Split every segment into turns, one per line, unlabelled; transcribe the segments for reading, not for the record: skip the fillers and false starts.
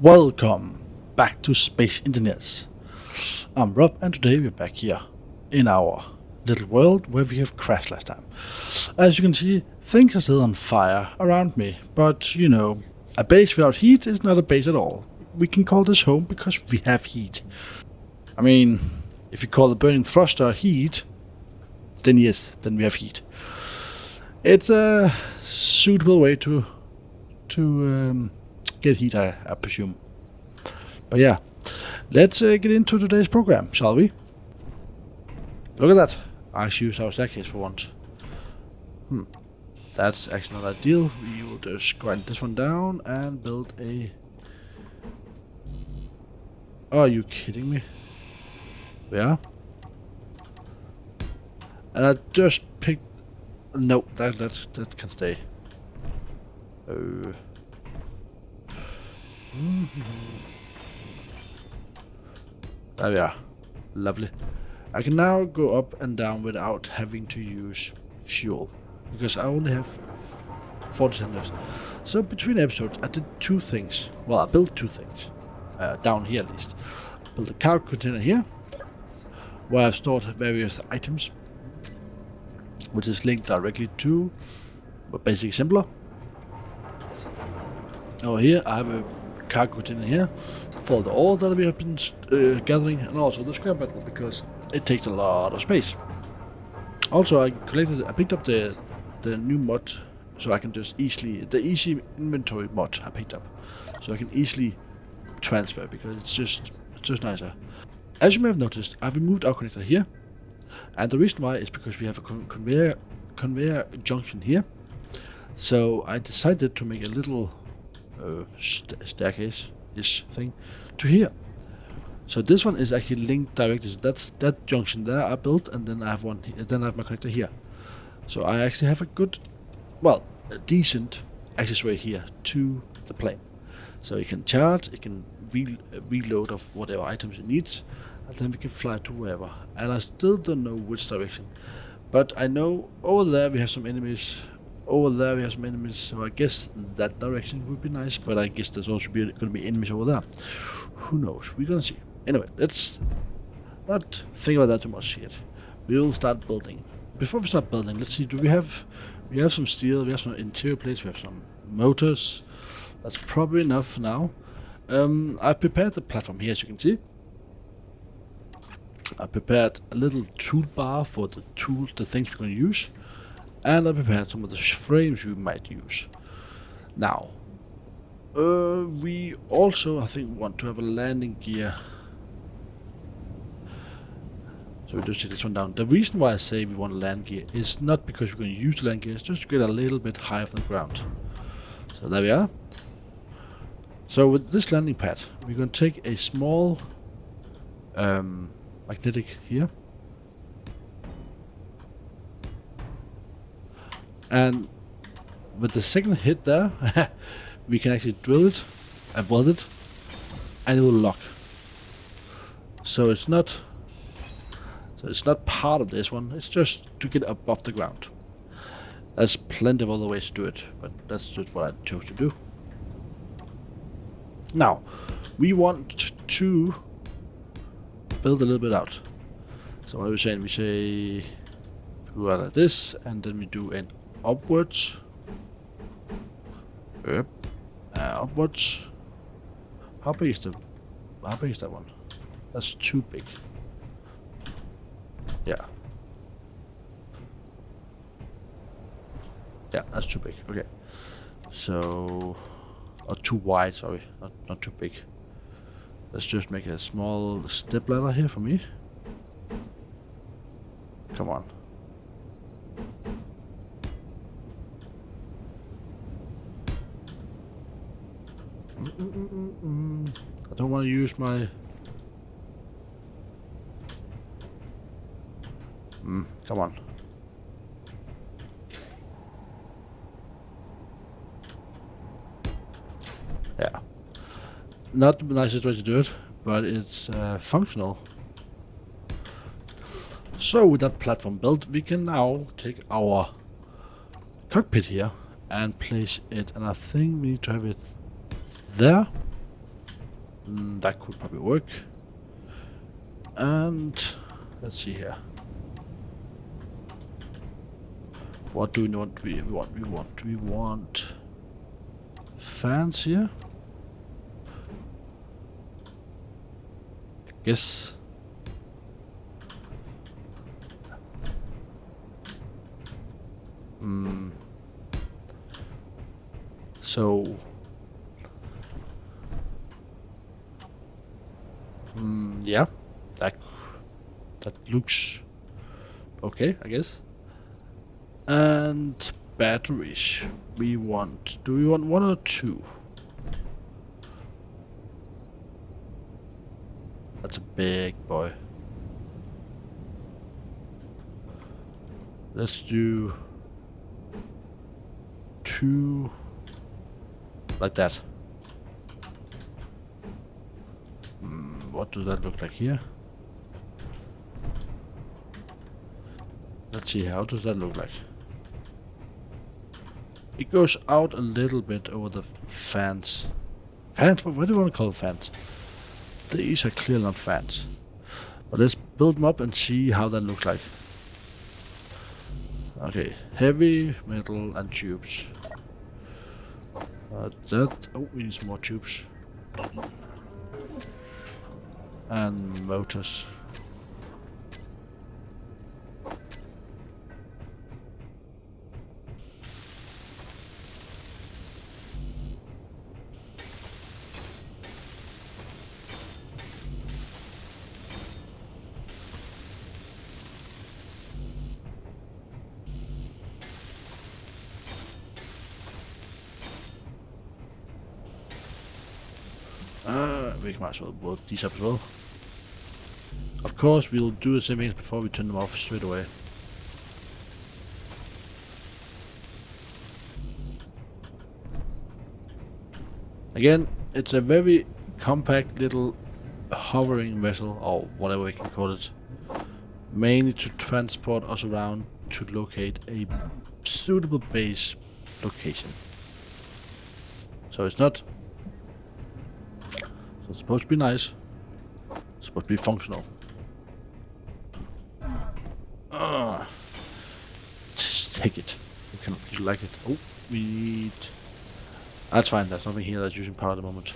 Welcome back to Space Engineers. I'm Rob, and today we're back here in our little world where we have crashed last time. As you can see, things are still on fire around me, but a base without heat is not a base at all. We can call this home because we have heat. I mean, if you call the burning thruster heat, then yes, then we have heat. It's a suitable way to get heat, I presume. But yeah, let's get into today's program, shall we? Look at that. I used our staircase for once. That's actually not ideal. We will just grind this one down and build a... Oh, are you kidding me? Yeah. And I just picked... No, that can stay. There we are. Lovely. I can now go up and down without having to use fuel, because I only have 40% left. So between episodes I did two things. Well, I built two things. Down here at least. Built a cargo container here, where I've stored various items, which is linked directly to a basic assembler. Over here I have a cargo container here for the ore that we have been gathering, and also the scrap metal, because it takes a lot of space. Also, I picked up the new mod, so I can just the easy inventory mod I picked up, so I can easily transfer, because it's just nicer. As you may have noticed, I've removed our connector here, and the reason why is because we have a conveyor junction here. So I decided to make a little staircase-ish thing to here. So this one is actually linked directly. So that's that junction there I built, and then I have one. Then I have my connector here. So I actually have a decent access way here to the plane. So you can charge, it can reload of whatever items it needs, and then we can fly to wherever. And I still don't know which direction, but I know over there we have some enemies. Over there we have some enemies, so I guess that direction would be nice, but I guess there's also going to be enemies over there. Who knows? We're gonna see. Anyway, let's not think about that too much yet. We'll start building. Before we start building, let's see, we have some steel, we have some interior plates, we have some motors. That's probably enough for now. I've prepared the platform here, as you can see. I prepared a little toolbar for the things we're going to use. And I prepared some of the frames we might use. Now, we also, I think, want to have a landing gear. So we just take this one down. The reason why I say we want a land gear is not because we're going to use the land gear, it's just to get a little bit higher from the ground. So there we are. So with this landing pad, we're going to take a small magnetic here. And with the second hit there, we can actually drill it and weld it, and it will lock. So it's not part of this one. It's just to get above the ground. There's plenty of other ways to do it, but that's just what I chose to do. Now, we want to build a little bit out. So what are we saying? We say we go like this, and then we do an upwards. Yep. Upwards. How big is that one? That's too big. Yeah. Yeah, that's too big. Okay. So, or too wide. Sorry, not too big. Let's just make a small step ladder here for me. Come on. I don't want to use my... come on. Yeah. Not the nicest way to do it, but it's functional. So with that platform built, we can now take our cockpit here and place it, and I think we need to have it there. That could probably work. And let's see here. What do we want? We want fans here. I guess. So. Yeah. That looks okay, I guess. And batteries. Do we want one or two? That's a big boy. Let's do two like that. What does that look like here? Let's see, how does that look like? It goes out a little bit over the fans. Fans? What do you want to call fans? These are clearly not fans. But let's build them up and see how that looks like. Okay, heavy, metal, and tubes. We need some more tubes. And motors. We might as well build these up as well. Of course, we'll do the same things before we turn them off straight away. Again, it's a very compact little hovering vessel, or whatever we can call it, mainly to transport us around to locate a suitable base location. So it's not. So it's supposed to be nice. It's supposed to be functional. Just take it. You like it. Oh, we need. That's fine. There's nothing here that's using power at the moment.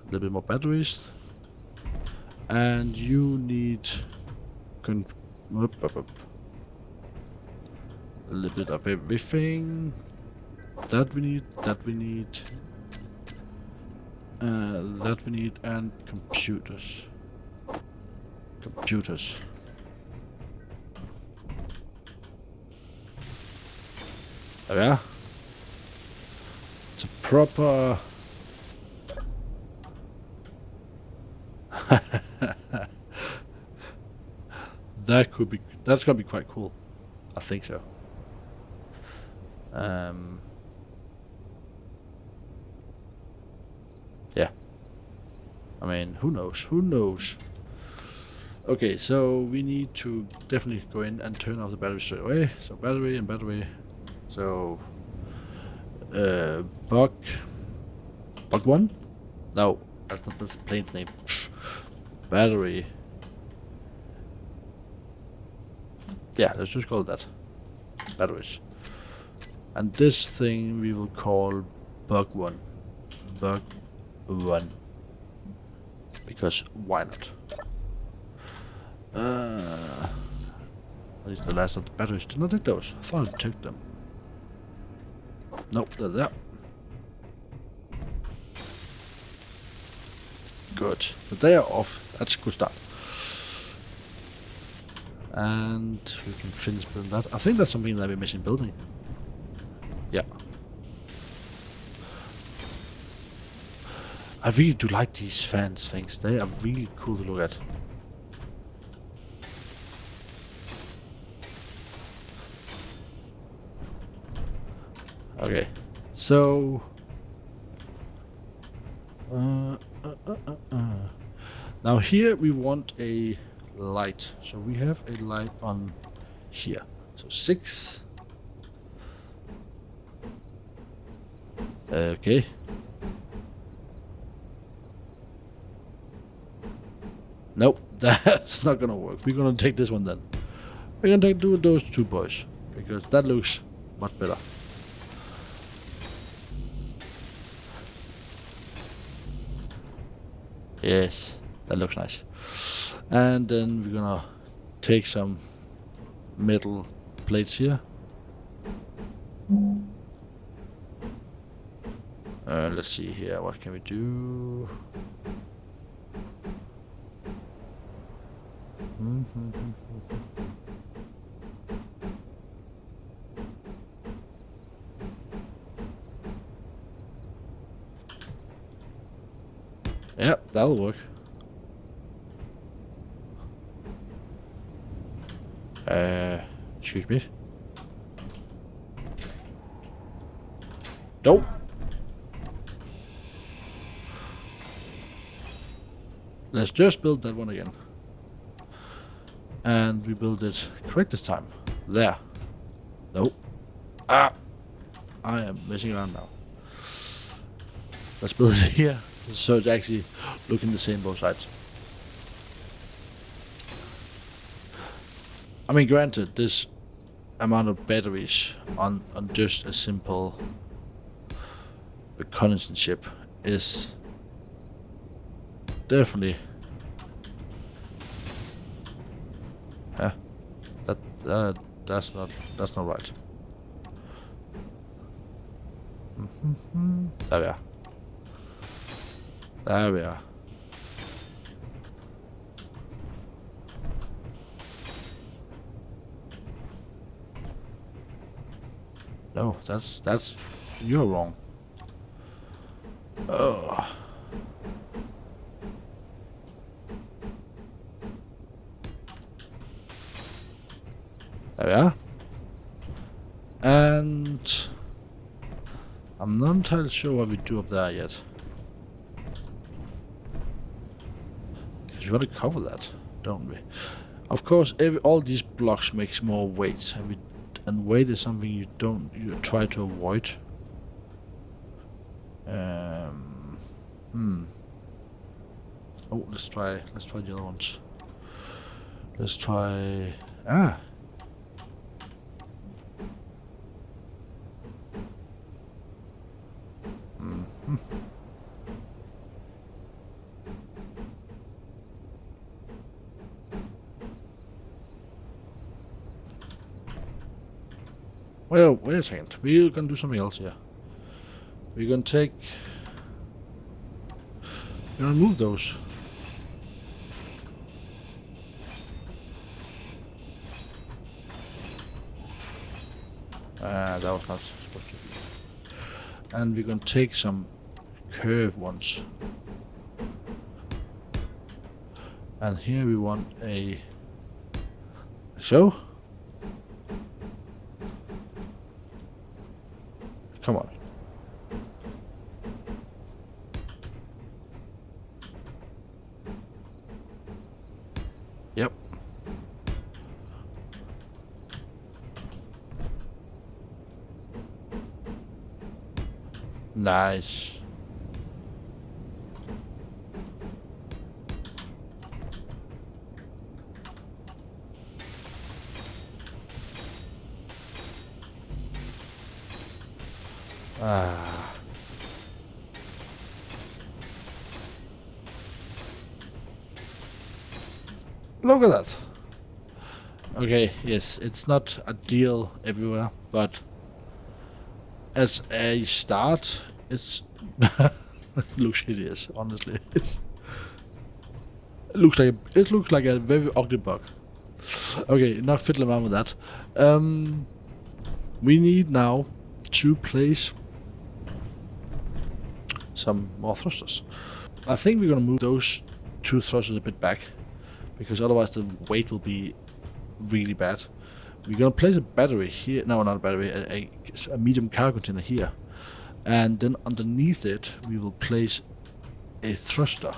A little bit more batteries. And you need. A little bit of everything. That we need. That we need. That we need, and computers. Computers. There we are. It's a proper. That could be. That's gonna be quite cool. I think so. Yeah. I mean, who knows? Who knows? Okay, so we need to definitely go in and turn off the battery straight away. So battery and battery. So bug one? No, that's not the plane's name. Battery. Yeah, let's just call it that. Batteries. And this thing we will call bug one. Bug one. Because why not? At least the last of the batteries. Did not take those. I thought I took them. Nope, they're there. Good. But they are off. That's a good start. And we can finish building that. I think that's something that we're missing building. Yeah. I really do like these fans things. They are really cool to look at. Okay, so now here we want a light. So we have a light on here. So 6. Okay. Nope, that's not gonna work. We're gonna take this one then. We're gonna do those two boys because that looks much better. Yes, that looks nice. And then we're gonna take some metal plates here. Let's see here, what can we do? Yeah, that'll work. Excuse me. Nope. Let's just build that one again. And we build it correct this time. There. Nope. Ah! I am messing around now. Let's build it here. So it's actually looking the same both sides. I mean, granted, this amount of batteries on just a simple reconnaissance ship is definitely that's not right. There we are. There we are. No, that's you're wrong. Oh. There we are. And I'm not entirely sure what we do up there yet. Because we want to cover that, don't we? Of course, all these blocks makes more weight, and weight is something you try to avoid. Oh, let's try the other ones. Let's try Well, wait a second. We're gonna do something else here. We're gonna move those. That was not supposed to be. And we're gonna take some curved ones. And here we want a like so. Come on. Yep. Nice. Look at that. Okay, yes, it's not ideal everywhere, but as a start, it looks hideous, honestly. It looks like a very ugly bug. Okay, not fiddling around with that. We need now to place some more thrusters. I think we're gonna move those two thrusters a bit back, because otherwise the weight will be really bad. We're gonna place a battery here. No, not a battery. A medium cargo container here, and then underneath it we will place a thruster.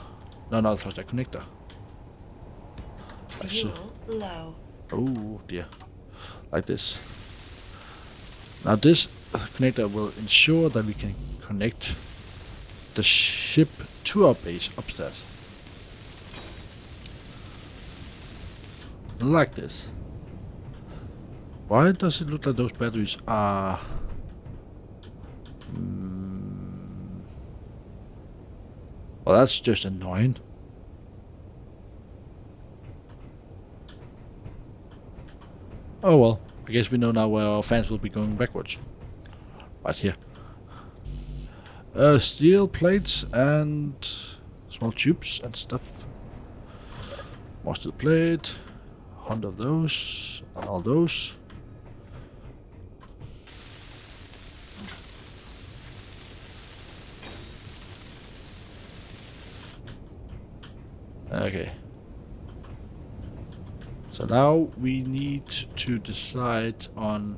No, not a thruster. A connector.
Fuel low.
Oh dear. Like this. Now this connector will ensure that we can connect the ship to our base upstairs. Like this. Why does it look like those batteries are... Well, that's just annoying. Oh well, I guess we know now where our fans will be going backwards. Right here. Steel plates and small tubes and stuff. More steel plate. 100 of those. And all those. Okay. So now we need to decide on...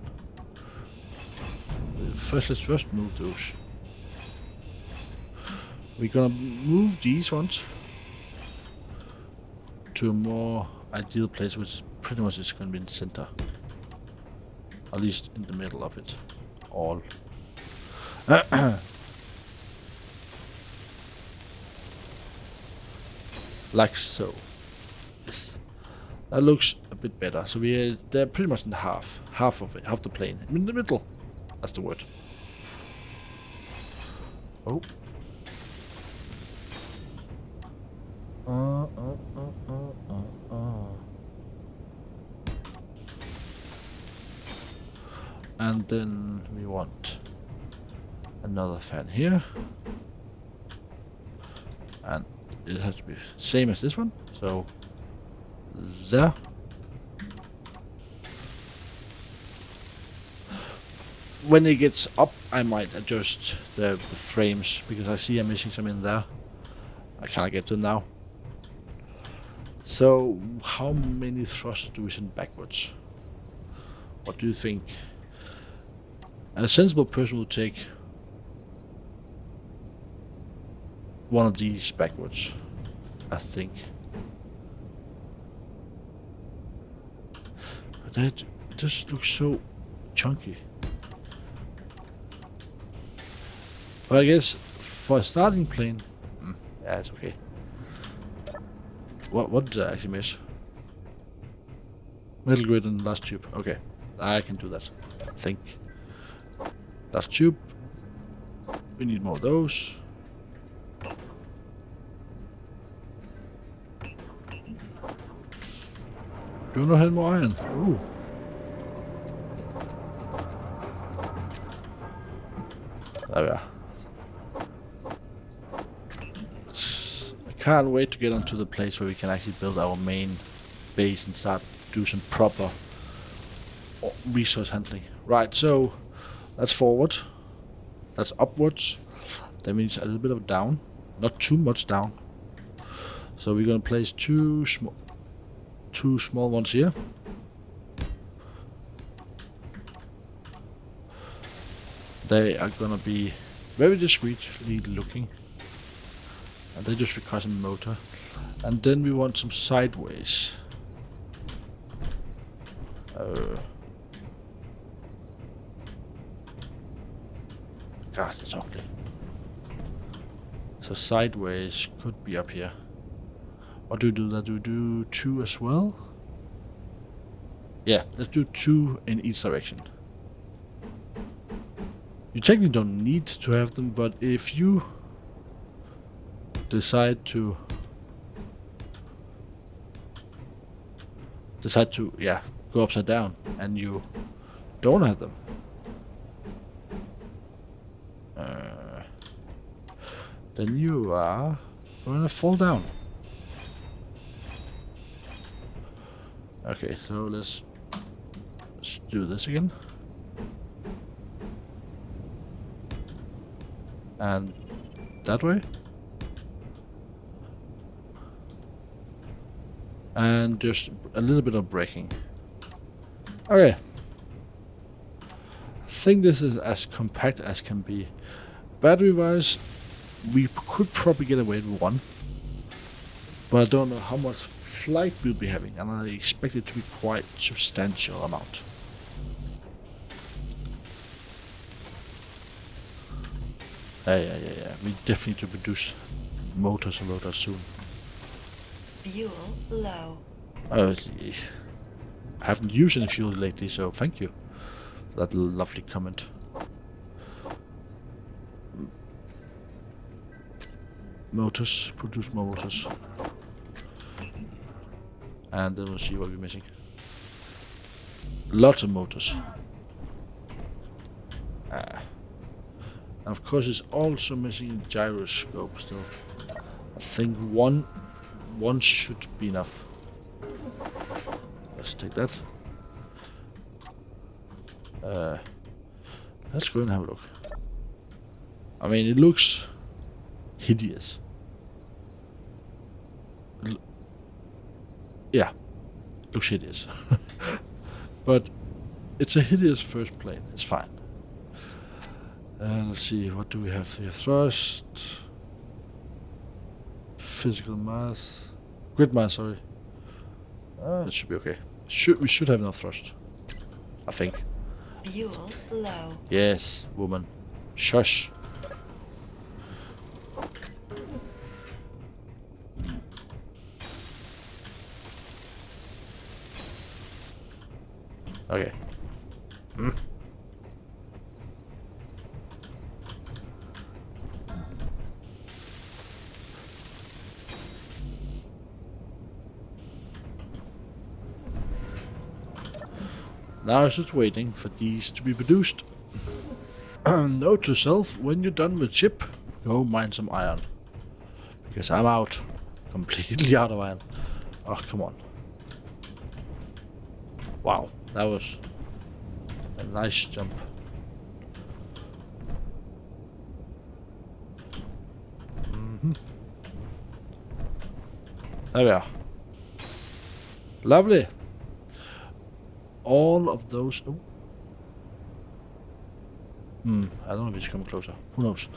let's first move those. We're gonna move these ones to a more ideal place, which pretty much is gonna be in the center. At least in the middle of it. All. Like so. Yes. That looks a bit better. So they're pretty much in half. Half of it. Half the plane. In the middle. That's the word. Oh. And then we want another fan here. And it has to be same as this one. So there. When it gets up, I might adjust the frames because I see I'm missing some in there. I can't get to them now. So how many thrusters do we send backwards? What do you think? A sensible person will take one of these backwards, I think. But that just looks so chunky. But I guess for a starting plane, yeah, it's okay. What did I actually miss? Metal grid and last tube. Okay, I can do that. I think. Last tube. We need more of those. Do not have more iron. Ooh. There we are. I can't wait to get onto the place where we can actually build our main base and start do some proper resource handling. Right, so that's forward. That's upwards. That means a little bit of down. Not too much down. So we're gonna place two small ones here. They are gonna be very discreetly looking. And they just require some motor. And then we want some sideways. God, it's ugly. So sideways could be up here. Or do we do that? Do we do two as well? Yeah, let's do two in each direction. You technically don't need to have them, but if you decide to go upside down and you don't have them, then you are going to fall down. Okay, so let's do this again. And that way. And just a little bit of braking. Okay. I think this is as compact as can be. Battery wise, we could probably get away with one. But I don't know how much flight we'll be having, and I expect it to be quite substantial amount. Yeah. We definitely need to produce motors and rotors soon.
Fuel low.
Oh, I haven't used any fuel lately, so thank you for that lovely comment. Motors, produce more motors. And then we'll see what we're missing. Lots of motors. And of course it's also missing a gyroscope still. I think one should be enough. Let's take that. Let's go and have a look. I mean, it looks hideous. Yeah, looks hideous. But it's a hideous first plane. It's fine. Let's see, what do we have here? Thrust, physical mass, grid mass. Sorry. It should be okay. We should have enough thrust. I think.
Fuel low.
Yes, woman. Shush. Okay. Now it's just waiting for these to be produced. Note to self, when you're done with ship, go mine some iron. Because I'm out. Completely out of iron. Oh, come on. Wow, that was a nice jump. There we are. Lovely. All of those. Oh. I don't know if it's coming closer. Who knows?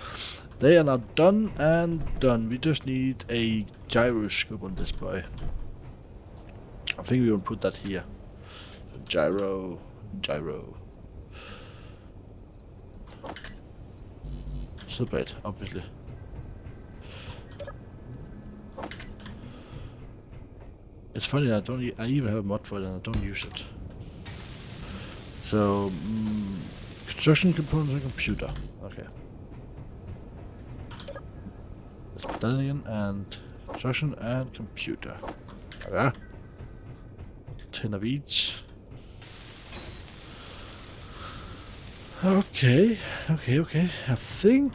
They are now done and done. We just need a gyroscope on this boy. I think we will put that here. Gyro. Subplate, obviously. It's funny, I even have a mod for it and I don't use it. So, construction components and computer. Okay. Let's put that in again, and construction and computer. Okay. 10 of each. Okay. I think...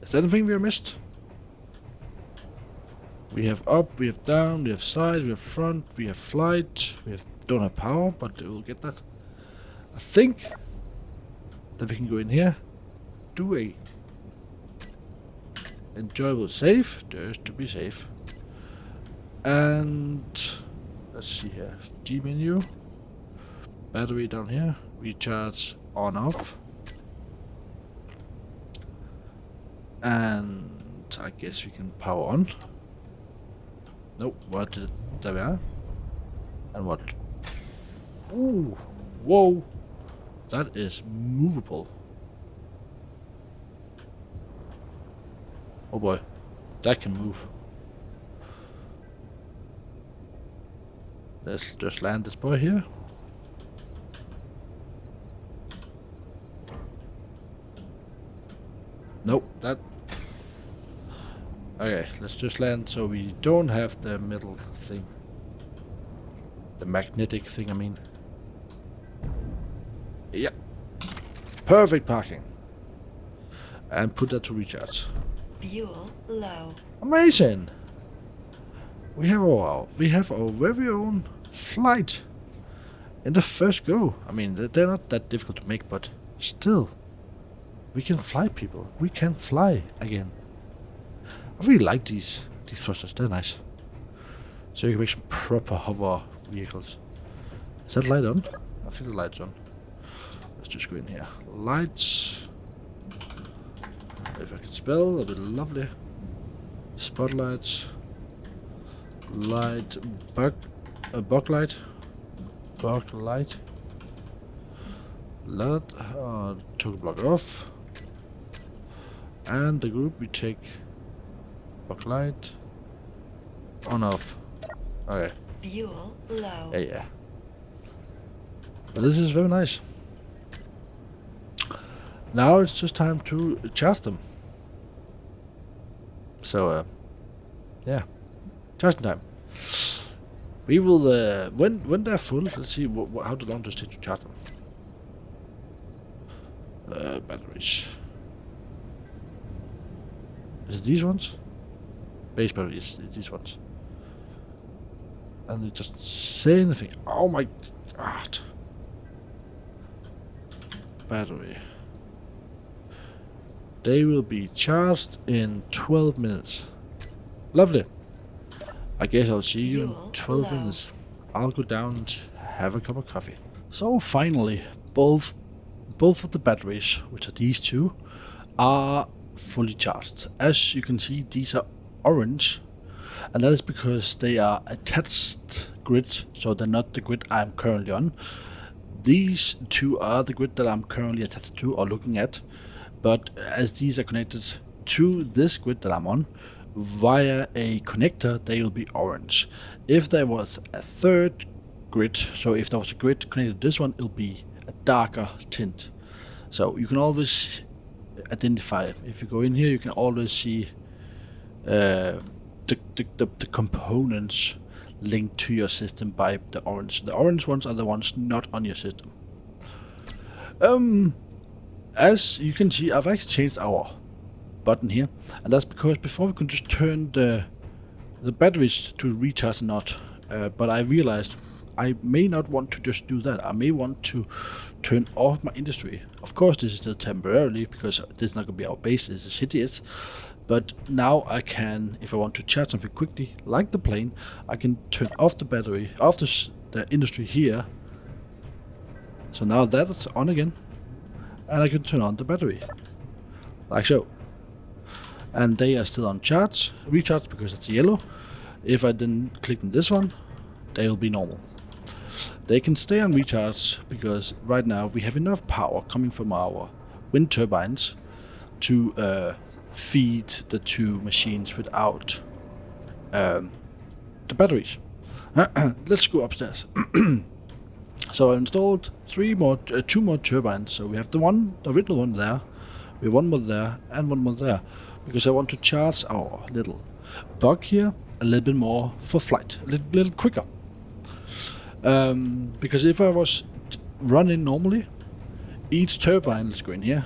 Is there anything we have missed? We have up, we have down, we have side, we have front, we have flight, don't have power, but we'll get that. I think that we can go in here, do a enjoyable save, just to be safe. And let's see here, G menu, battery down here, recharge on off. And I guess we can power on. Nope, what did it, there we are. And what? Ooh, whoa, that is movable. Oh boy, that can move. Let's just land this boy here. Nope, that... Okay, let's just land so we don't have the middle thing. The magnetic thing, I mean. Yeah. Perfect parking. And put that to recharge.
Fuel low.
Amazing! We have our very own flight in the first go. I mean, they're not that difficult to make, but still. We can fly, people. We can fly again. I really like these thrusters. They're nice. So you can make some proper hover vehicles. Is that light on? I think the light's on. Let's just go in here. Lights. If I can spell, that'd be lovely. Spotlights. Light. Bug light. Bug light. Took a block off. And the group we take bug light on off. Okay.
Fuel low.
Yeah. But this is very nice. Now it's just time to charge them. So, yeah, charging time. We will when they're full. Let's see how long does it take to charge them. Batteries. Is it these ones? Base batteries. It's these ones. And they just say anything. Oh my god. Battery. They will be charged in 12 minutes. Lovely. I guess I'll see you in 12 minutes. I'll go down and have a cup of coffee. So finally, both of the batteries, which are these two, are fully charged. As you can see, these are orange, and that is because they are attached grid, so they're not the grid I'm currently on. These two are the grid that I'm currently attached to or looking at, but as these are connected to this grid that I'm on via a connector, they will be orange. If there was a third grid, so if there was a grid connected to this one, it'll be a darker tint. So you can always identify. If you go in here, you can always see the components linked to your system by the orange. The orange ones are the ones not on your system. As you can see, I've actually changed our button here, and that's because before we could just turn the batteries to recharge or not, but I realized I may not want to just do that. I may want to turn off my industry. Of course, this is still temporarily because this is not going to be our base. This is city is. But now I can, if I want to charge something quickly, like the plane, I can turn off the battery, off the industry here. So now that's on again, and I can turn on the battery, like so. And they are still on recharge because it's yellow. If I then click on this one, they will be normal. They can stay on recharge because right now we have enough power coming from our wind turbines to feed the two machines without the batteries. Let's go upstairs. So I installed two more turbines. So we have the original one there, we have one more there, and one more there, because I want to charge our little bug here a little bit more for flight, a little quicker. Because if I was running normally, each turbine, let's go in here,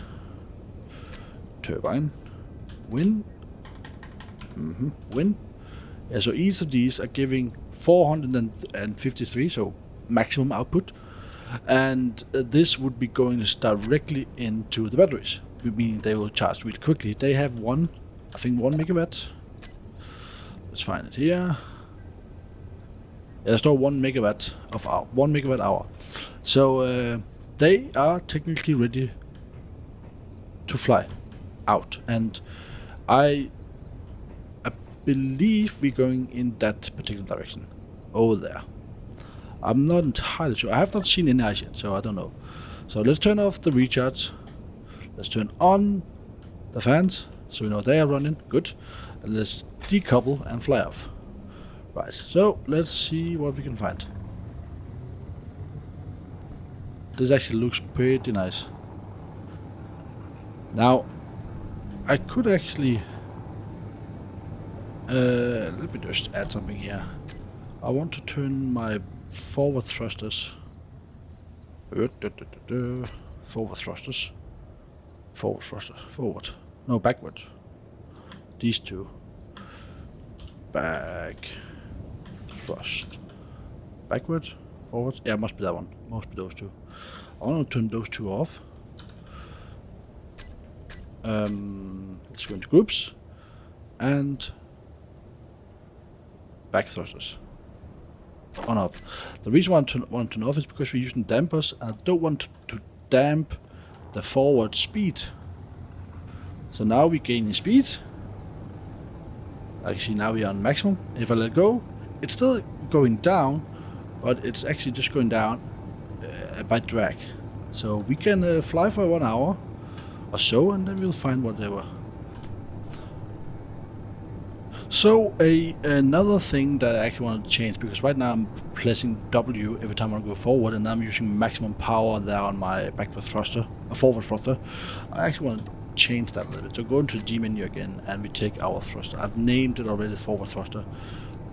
turbine, wind, wind. Yeah, so each of these are giving 453, so maximum output, and this would be going directly into the batteries, meaning they will charge really quickly. They have I think 1 megawatt. Let's find it here. Yeah, there's no 1 megawatt of 1 megawatt hour. So they are technically ready to fly out, and I believe we're going in that particular direction over there. I'm not entirely sure. I have not seen any ice yet, so I don't know. So let's turn off the recharge. Let's turn on the fans, so we know they are running. Good. And let's decouple and fly off. Right, so let's see what we can find. This actually looks pretty nice. Now, I could actually... let me just add something here. I want to turn my forward thrusters. Forward thrusters. Forward thrusters. Forward. No, backward. These two. Back. Thrust. Backward. Forward. Yeah, must be that one. Must be those two. I want to turn those two off. Let's go into groups. And back thrusters. On off. The reason why I want to turn off is because we're using dampers, and I don't want to damp the forward speed. So now we're gaining speed. Actually, now we are on maximum. If I let go, it's still going down, but it's actually just going down by drag. So we can fly for 1 hour or so, and then we'll find whatever. So another thing that I actually wanted to change, because right now I'm pressing W every time I go forward, and I'm using maximum power there on my backward thruster, forward thruster. I actually want to change that a little bit. So go into G menu again, and we take our thruster. I've named it already forward thruster.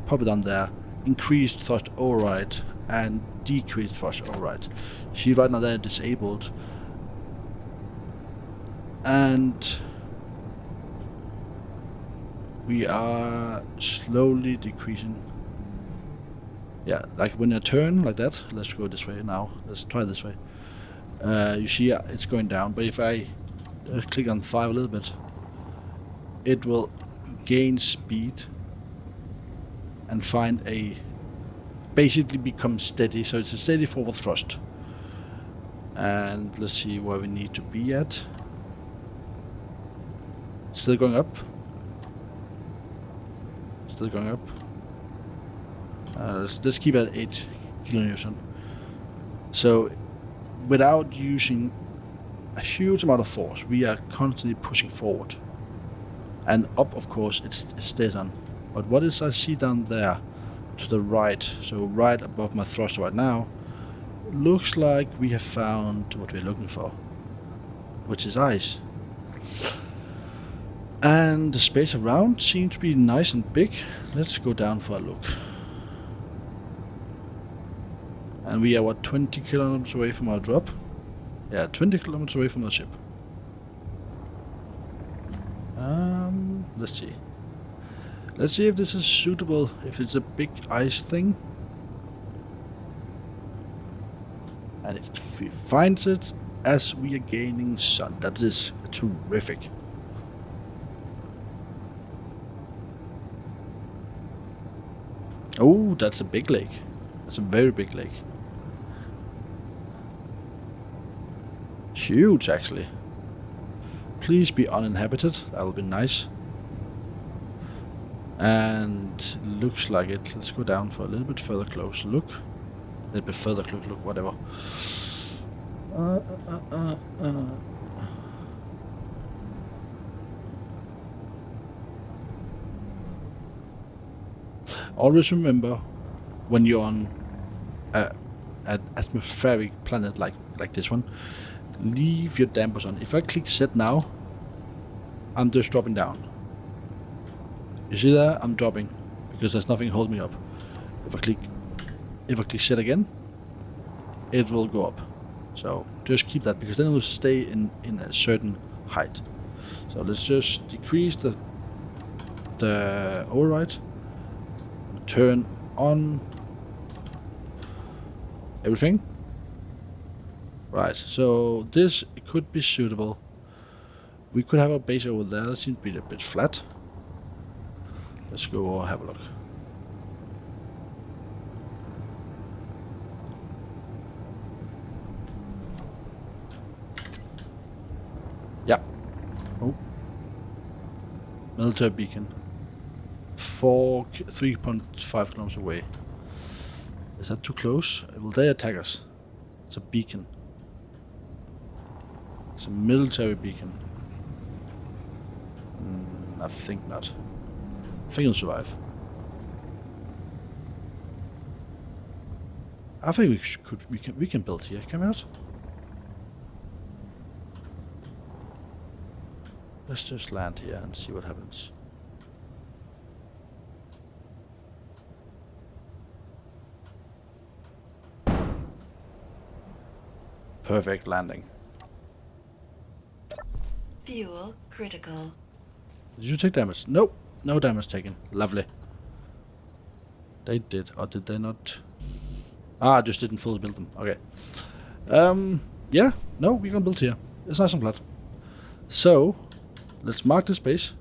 Pop it down there. Increased thrust override and decreased thrust override. See, right now they're disabled, and we are slowly decreasing. Yeah, like when I turn like that, let's go this way now. Let's try this way. You see, it's going down, but if I click on 5 a little bit, it will gain speed and basically become steady. So it's a steady forward thrust. And let's see where we need to be at. Still going up. Still going up. Let's keep it at 8 kilonewton. So without using a huge amount of force, we are constantly pushing forward. And up, of course, it stays on. But what is I see down there to the right, so right above my thruster right now, looks like we have found what we're looking for, which is ice. And the space around seems to be nice and big. Let's go down for a look. And we are, what, 20 kilometers away from our drop? Yeah, 20 kilometers away from our ship. Let's see. Let's see if this is suitable, if it's a big ice thing. And it finds it as we are gaining sun. That is terrific. Oh, that's a big lake. That's a very big lake. Huge, actually. Please be uninhabited. That will be nice. And looks like it. Let's go down for a little bit further close look. A little bit further close look, whatever. Always remember, when you're on an atmospheric planet like this one, leave your dampers on. If I click set now, I'm just dropping down. You see that? I'm dropping because there's nothing holding me up. If I click set again, it will go up. So just keep that, because then it will stay in a certain height. So let's just decrease the override, turn on everything. Right, so this could be suitable. We could have a base over there. That seems to be a bit flat. Let's go have a look. Yeah. Oh. Military beacon. 3.5 kilometers away. Is that too close? Will they attack us? It's a beacon. It's a military beacon. I think not. I think it'll survive. I think we can build here. Can we not? Let's just land here and see what happens. Perfect landing.
Fuel critical.
Did you take damage? Nope. No damage taken. Lovely. They did. Or did they not? I just didn't fully build them. Okay. Yeah. No, we can build here. It's nice and flat. So, let's mark this base.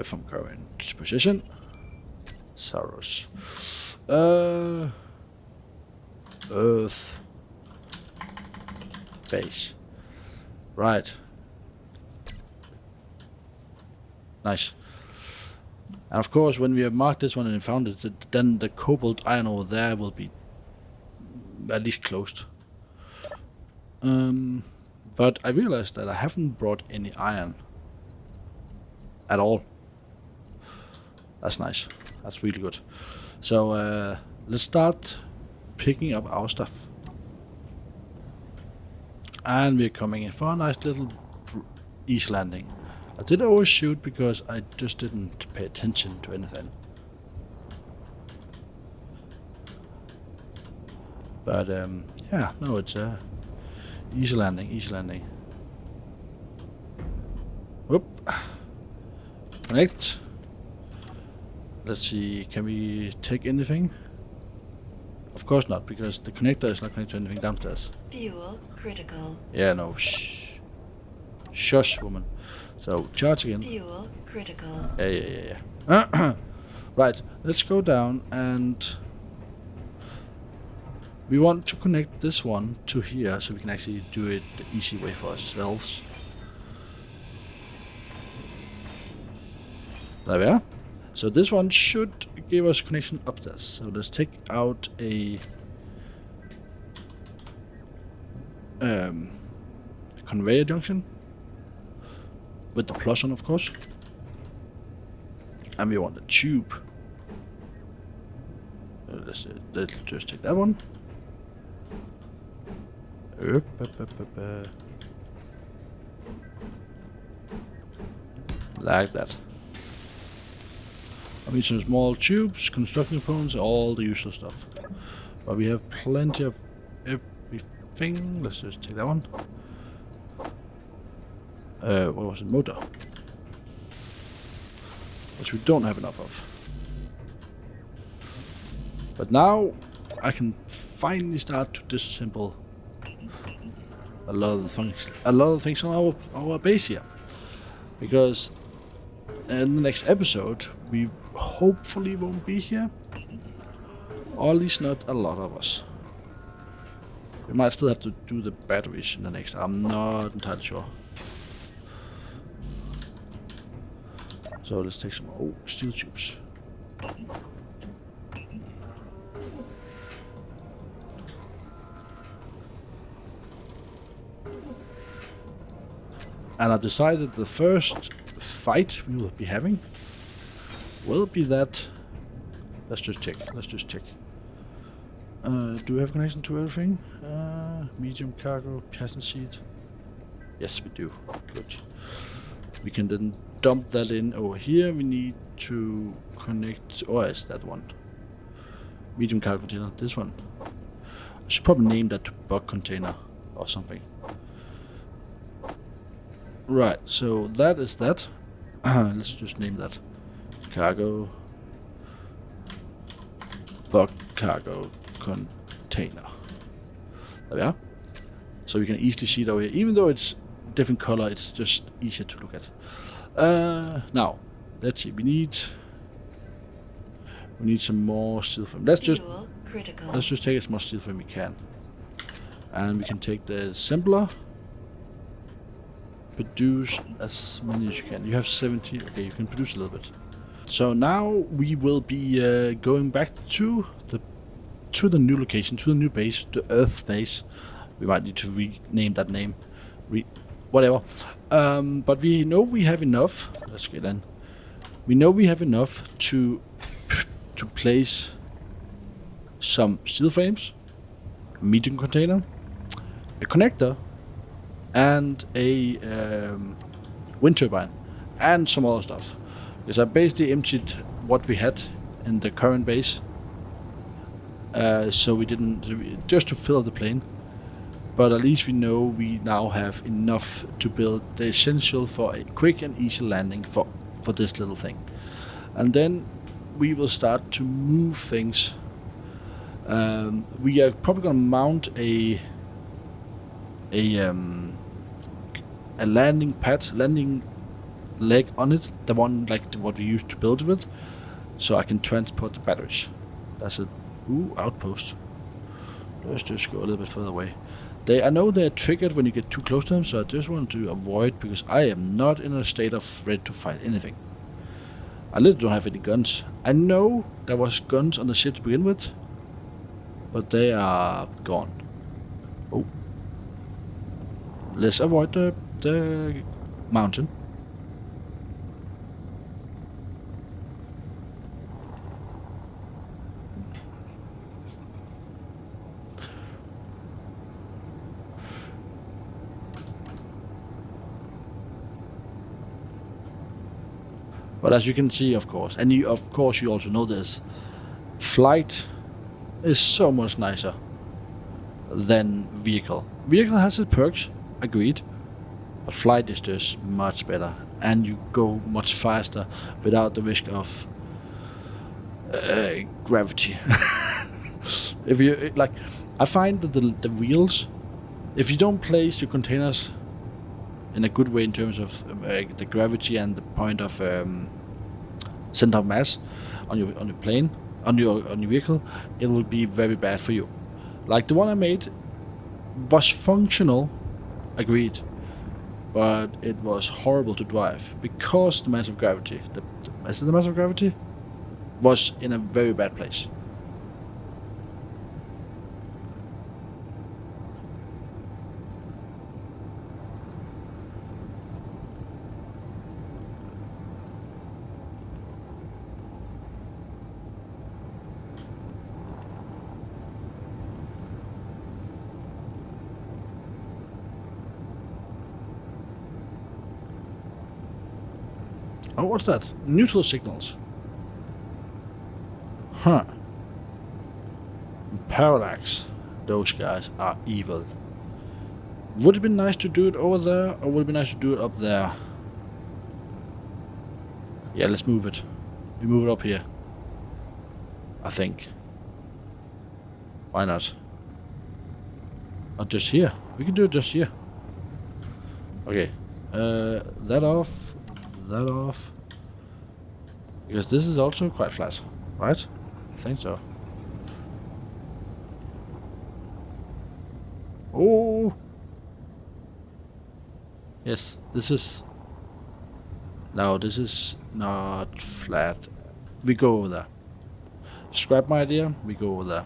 From current position. Osarus. Earth. Base. Right. Nice. And of course, when we have marked this one and found it, then the cobalt iron over there will be at least closed. But I realized that I haven't brought any iron. at all. That's nice. That's really good. So let's start picking up our stuff. And we're coming in for a nice little easy landing. I did overshoot because I just didn't pay attention to anything. But yeah, no, it's easy landing, easy landing. Whoop. Connect. Let's see, can we take anything? Of course not, because the connector is not connected to anything downstairs.
Fuel critical.
Yeah, no, shh. Shush, woman. So, charge again.
Fuel critical.
Yeah. Right, let's go down and we want to connect this one to here so we can actually do it the easy way for ourselves. There we are. So this one should give us connection upstairs. So let's take out a conveyor junction with the plus on, of course. And we want a tube. Let's just take that one. Like that. I mean, some small tubes, construction components, all the usual stuff. But we have plenty of everything. Let's just take that one. What was it? Motor. Which we don't have enough of. But now I can finally start to disassemble a lot of the things on our base here. Because in the next episode we hopefully won't be here. Or at least not a lot of us. We might still have to do the batteries in the next. I'm not entirely sure. So let's take some steel tubes. And I decided the first fight we will be having will be that. Let's just check. Do we have connection to everything? Medium cargo, passenger seat. Yes, we do. Good. We can then dump that in over here. We need to connect. Oh, it's that one. Medium cargo container. This one. I should probably name that to bug container or something. Right, so that is that. Let's just name that cargo bug cargo container. There we are. So we can easily see it over here. Even though it's different color, it's just easier to look at. Now, let's see. We need some more steel frame. Let's just take as much steel frame we can, and we can take the assembler. Produce as many as you can. You have 70. Okay, you can produce a little bit. So now we will be going back to the new location, to the new base, the Earth base. We might need to rename that name, whatever. But we know we have enough. Let's get in. We know we have enough to place some steel frames, a medium container, a connector, and a wind turbine, and some other stuff. Because I basically emptied what we had in the current base, so we didn't, just to fill up the plane. But at least we know we now have enough to build the essential for a quick and easy landing for this little thing. And then we will start to move things. We are probably gonna mount a landing leg on it, the one like what we used to build it with, so I can transport the batteries. That's a outpost. Let's just go a little bit further away. I know they're triggered when you get too close to them, so I just want to avoid, because I am not in a state of ready to fight anything. I literally don't have any guns. I know there was guns on the ship to begin with, but they are gone. Oh. Let's avoid the mountain. But as you can see, of course, and you also know this, flight is so much nicer than vehicle. Vehicle has its perks, agreed, but flight is just much better, and you go much faster without the risk of gravity. If you like, I find that the wheels, if you don't place your containers in a good way in terms of the gravity and the point of center of mass on your plane, on your vehicle, it will be very bad for you. Like the one I made was functional, agreed, but it was horrible to drive because the mass of gravity, the mass of gravity, was in a very bad place. Oh, what's that? Neutral signals. Huh. Parallax. Those guys are evil. Would it be nice to do it over there, or would it be nice to do it up there? Yeah, let's move it. We move it up here. I think. Why not? Not just here. We can do it just here. Okay. That off. That off. Because this is also quite flat, right? I think so. Oh! Yes, this is... No, this is not flat. We go over there. Scrap my idea, we go over there.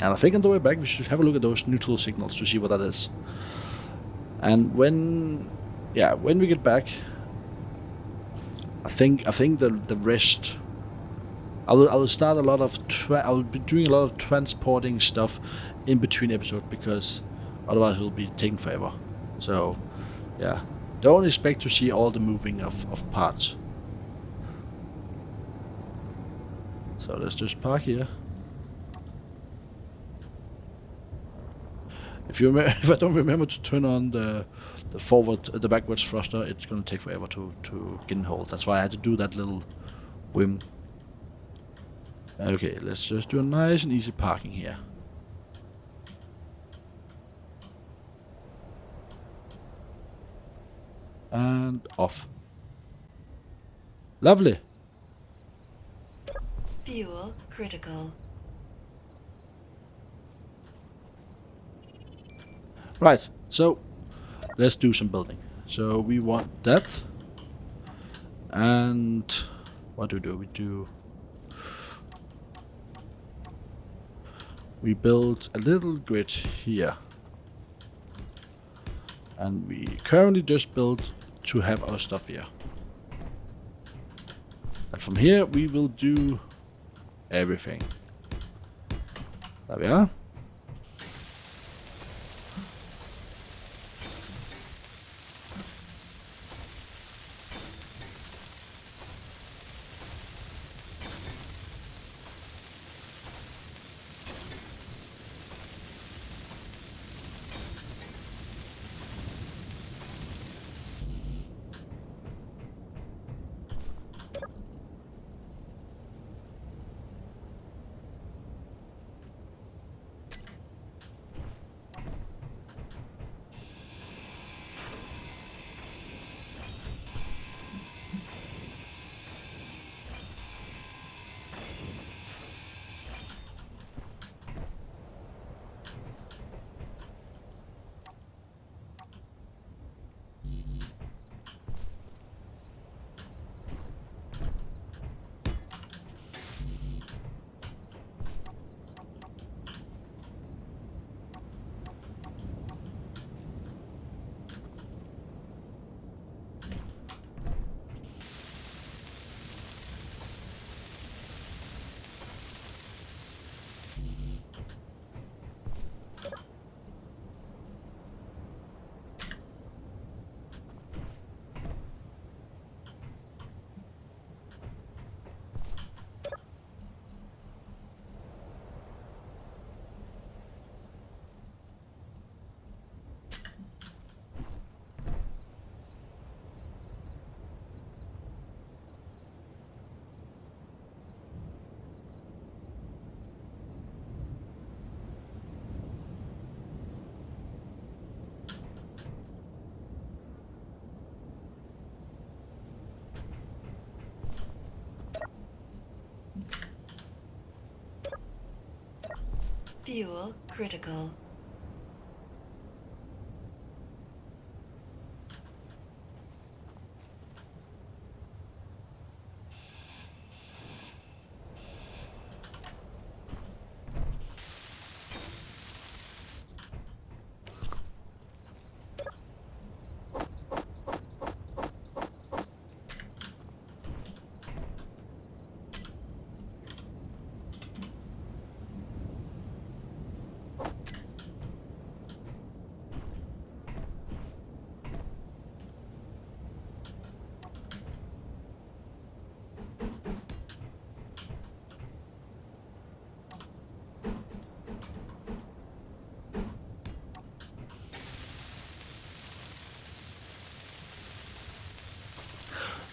And I think on the way back we should have a look at those neutral signals to see what that is. And when we get back, I think the rest. I will start a lot of I will be doing a lot of transporting stuff in between episodes because otherwise it will be taking forever. So yeah, don't expect to see all the moving of parts. So let's just park here. If I don't remember to turn on the backwards thruster, it's gonna take forever to get in hold. That's why I had to do that little whim. Okay, let's just do a nice and easy parking here. And off. Lovely.
Fuel critical.
Right, so let's do some building. So we want that. And what do? We build a little grid here. And we currently just build to have our stuff here. And from here we will do everything. There we are.
Fuel critical.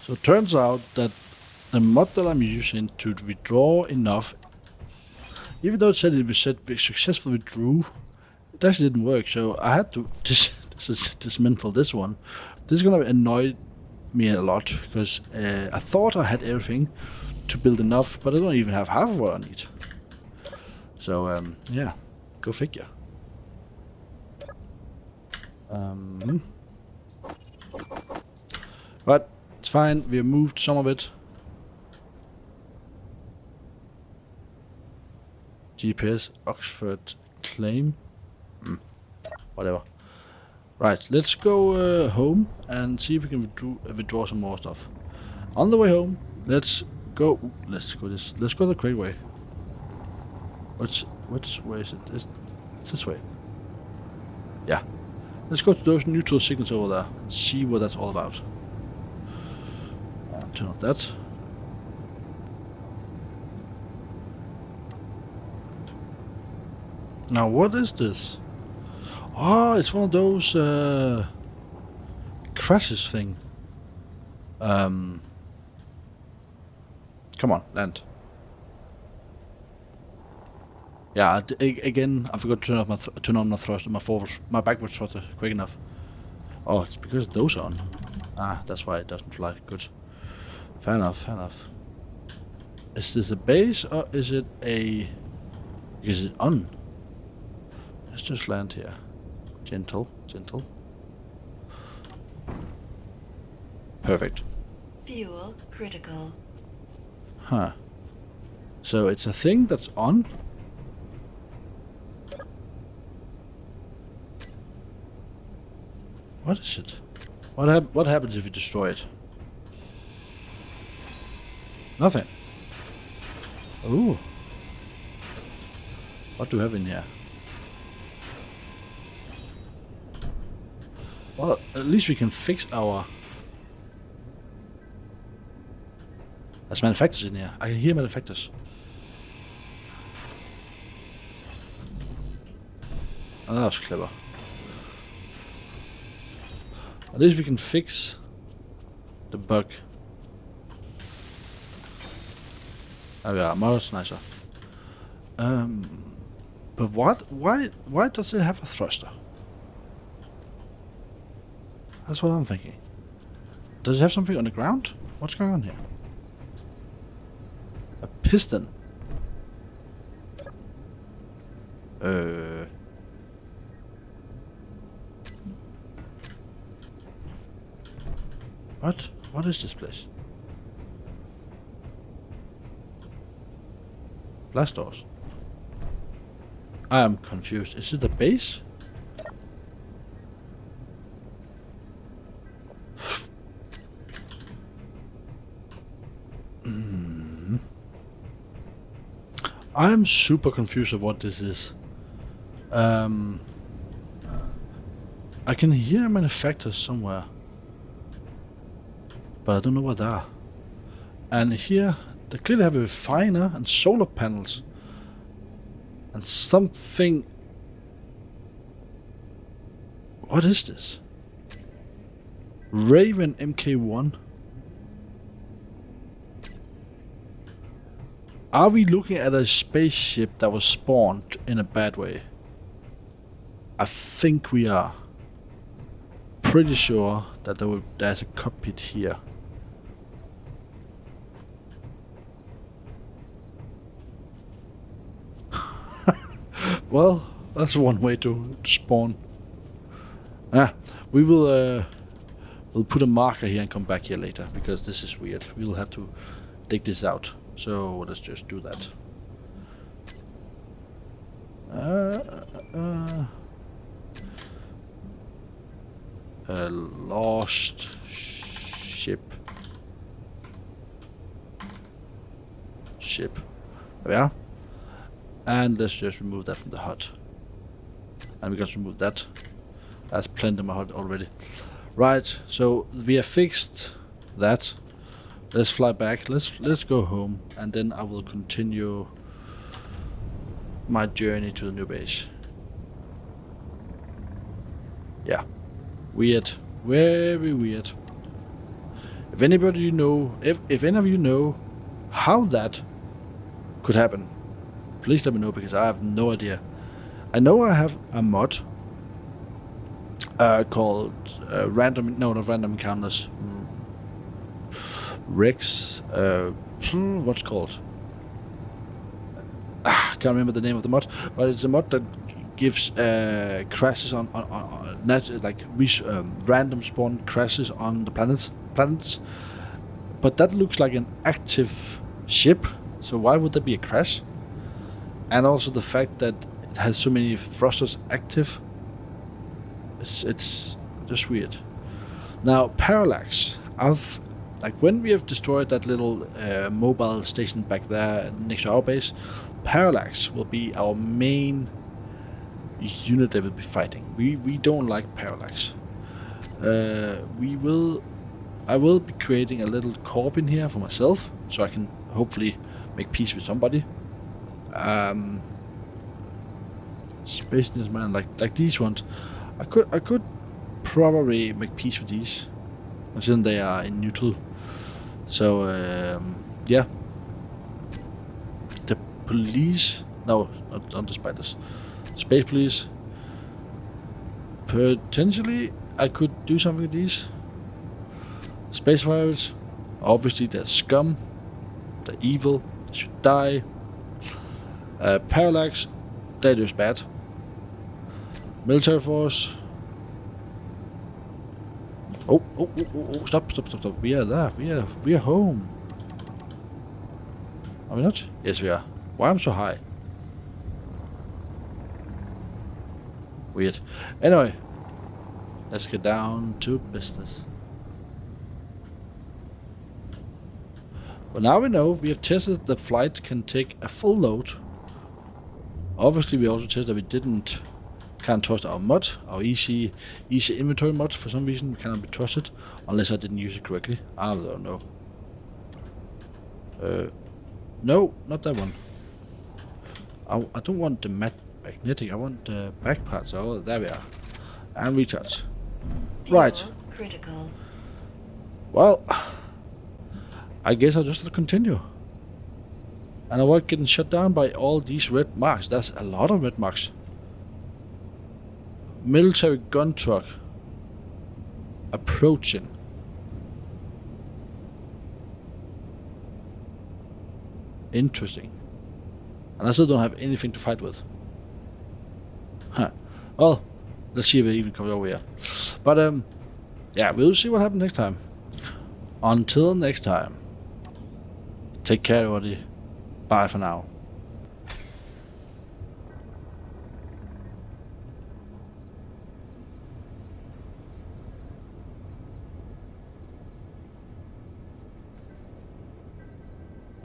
So it turns out that the mod that I'm using to withdraw enough, even though it said it was said we successfully withdrew, it actually didn't work. So I had to dismantle this one. This is gonna annoy me a lot because I thought I had everything to build enough, but I don't even have half of what I need. So yeah, go figure. But it's fine. We moved some of it. GPS Oxford claim. Whatever. Right, let's go home and see if we can withdraw some more stuff. On the way home, let's go. Let's go the correct way. Which way is it? It's this way. Yeah. Let's go to those neutral signals over there and see what that's all about. Turn off that. Now what is this? Oh, it's one of those crashes thing. Come on, land. Yeah, again, I forgot to turn on my thruster, my backward thruster quick enough. Oh, it's because those are on. Ah, that's why it doesn't fly. Good. Fair enough, fair enough. Is this a base or is it a... Is it on? Let's just land here. Gentle, gentle. Perfect.
Fuel critical.
Huh. So it's a thing that's on? What is it? What happens if you destroy it? Nothing. Ooh. What do we have in here? Well, at least we can fix our... There's manufacturers in here. I can hear manufacturers. Oh, that was clever. At least we can fix the bug. Oh yeah, much nicer. But what? Why does it have a thruster? That's what I'm thinking. Does it have something on the ground? What's going on here? A piston. What? What is this place? Blast doors. I am confused. Is it a base? I'm super confused of what this is. I can hear manufacturers somewhere, but I don't know what they are. And here, they clearly have a refiner and solar panels. And something... What is this? Raven MK1? Are we looking at a spaceship that was spawned in a bad way? I think we are. Pretty sure that there's a cockpit here. Well, that's one way to spawn. We will we'll put a marker here and come back here later, because this is weird. We'll have to dig this out. So let's just do that. Lost ship. There we are. And let's just remove that from the HUD. And we got to remove that. That's plenty in my HUD already. Right, so we have fixed that. Let's fly back. Let's go home, and then I will continue my journey to the new base. Yeah. Weird. Very weird. If anybody you know, if any of you know how that could happen, please let me know, because I have no idea. I know I have a mod called not random encounters. Rex. What's it called? Can't remember the name of the mod, but it's a mod that gives crashes on random spawn crashes on the planets. But that looks like an active ship, so why would there be a crash? And also the fact that it has so many thrusters active. It's just weird. Now, parallax. When we have destroyed that little mobile station back there next to our base, parallax will be our main unit that will be fighting. We don't like parallax. I will be creating a little corp in here for myself, so I can hopefully make peace with somebody. Space man, like these ones, I could probably make peace with these, since they are in neutral. So yeah, the police, no, not the spiders, space police. Potentially, I could do something with these. Space pirates, obviously they're scum, they're evil, they should die. Parallax, they're just bad. Military force. Oh, stop. We are there. We are home. Are we not? Yes, we are. Why am I so high? Weird. Anyway, let's get down to business. Well, now we know we have tested the flight can take a full load. Obviously, we also tested that we can't trust our mod, our easy inventory mod. For some reason, we cannot be trusted unless I didn't use it correctly. I don't know. No, not that one. I don't want the magnetic. I want the back parts. Oh, there we are. And recharge. Right.
Fuel critical.
Well, I guess I'll just have to continue. And avoid getting shut down by all these red marks. That's a lot of red marks. Military gun truck approaching. Interesting. And I still don't have anything to fight with. Huh. Well, let's see if it even comes over here. But yeah, we'll see what happens next time. Until next time, take care, everybody. Bye for now.